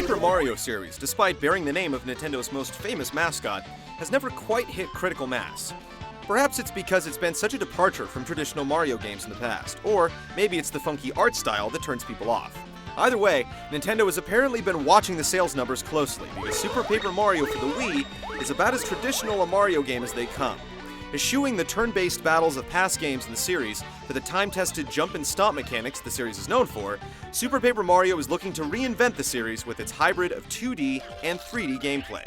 Paper Mario series, despite bearing the name of Nintendo's most famous mascot, has never quite hit critical mass. Perhaps it's because it's been such a departure from traditional Mario games in the past, or maybe it's the funky art style that turns people off. Either way, Nintendo has apparently been watching the sales numbers closely, because Super Paper Mario for the Wii is about as traditional a Mario game as they come. Eschewing the turn-based battles of past games in the series for the time-tested jump and stomp mechanics the series is known for, Super Paper Mario is looking to reinvent the series with its hybrid of 2D and 3D gameplay.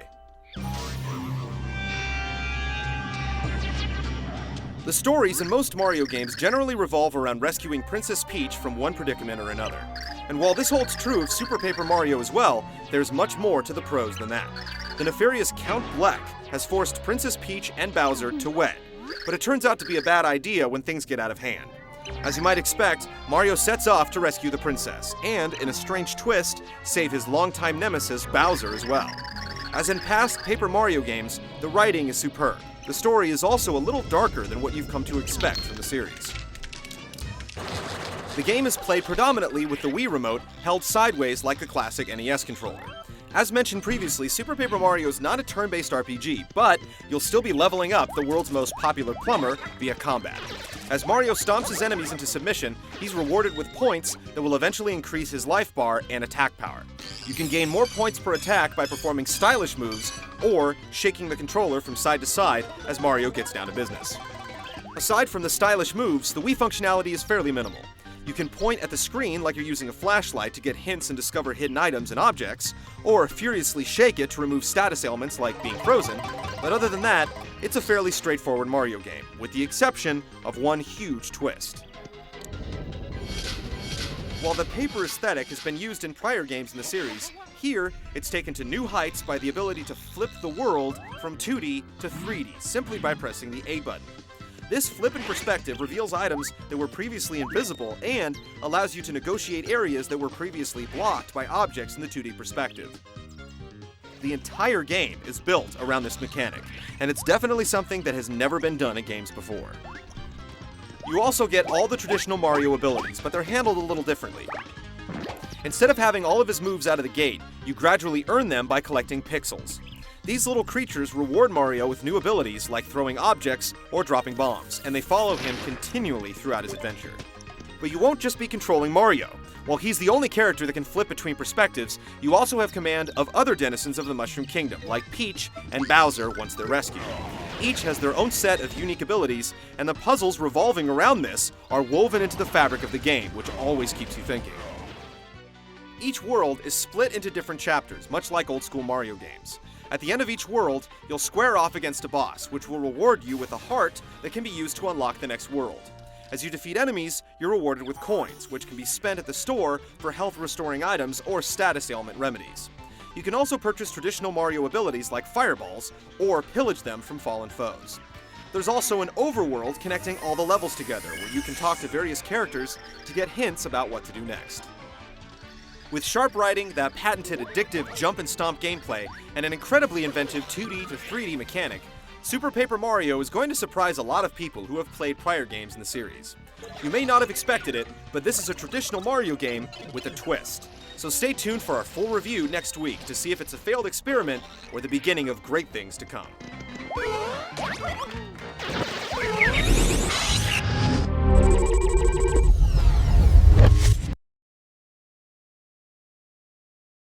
The stories in most Mario games generally revolve around rescuing Princess Peach from one predicament or another. And while this holds true of Super Paper Mario as well, there's much more to the prose than that. The nefarious Count Bleck has forced Princess Peach and Bowser to wed, but it turns out to be a bad idea when things get out of hand. As you might expect, Mario sets off to rescue the princess, and, in a strange twist, save his longtime nemesis Bowser as well. As in past Paper Mario games, the writing is superb. The story is also a little darker than what you've come to expect from the series. The game is played predominantly with the Wii Remote held sideways like the classic NES controller. As mentioned previously, Super Paper Mario is not a turn-based RPG, but you'll still be leveling up the world's most popular plumber via combat. As Mario stomps his enemies into submission, he's rewarded with points that will eventually increase his life bar and attack power. You can gain more points per attack by performing stylish moves, or shaking the controller from side to side as Mario gets down to business. Aside from the stylish moves, the Wii functionality is fairly minimal. You can point at the screen like you're using a flashlight to get hints and discover hidden items and objects, or furiously shake it to remove status ailments like being frozen, but other than that, it's a fairly straightforward Mario game, with the exception of one huge twist. While the paper aesthetic has been used in prior games in the series, here it's taken to new heights by the ability to flip the world from 2D to 3D simply by pressing the A button. This flip in perspective reveals items that were previously invisible and allows you to negotiate areas that were previously blocked by objects in the 2D perspective. The entire game is built around this mechanic, and it's definitely something that has never been done in games before. You also get all the traditional Mario abilities, but they're handled a little differently. Instead of having all of his moves out of the gate, you gradually earn them by collecting pixels. These little creatures reward Mario with new abilities like throwing objects or dropping bombs, and they follow him continually throughout his adventure. But you won't just be controlling Mario. While he's the only character that can flip between perspectives, you also have command of other denizens of the Mushroom Kingdom, like Peach and Bowser once they're rescued. Each has their own set of unique abilities, and the puzzles revolving around this are woven into the fabric of the game, which always keeps you thinking. Each world is split into different chapters, much like old-school Mario games. At the end of each world, you'll square off against a boss, which will reward you with a heart that can be used to unlock the next world. As you defeat enemies, you're rewarded with coins, which can be spent at the store for health-restoring items or status ailment remedies. You can also purchase traditional Mario abilities like fireballs, or pillage them from fallen foes. There's also an overworld connecting all the levels together, where you can talk to various characters to get hints about what to do next. With sharp writing, that patented addictive jump and stomp gameplay, and an incredibly inventive 2D to 3D mechanic, Super Paper Mario is going to surprise a lot of people who have played prior games in the series. You may not have expected it, but this is a traditional Mario game with a twist. So stay tuned for our full review next week to see if it's a failed experiment or the beginning of great things to come.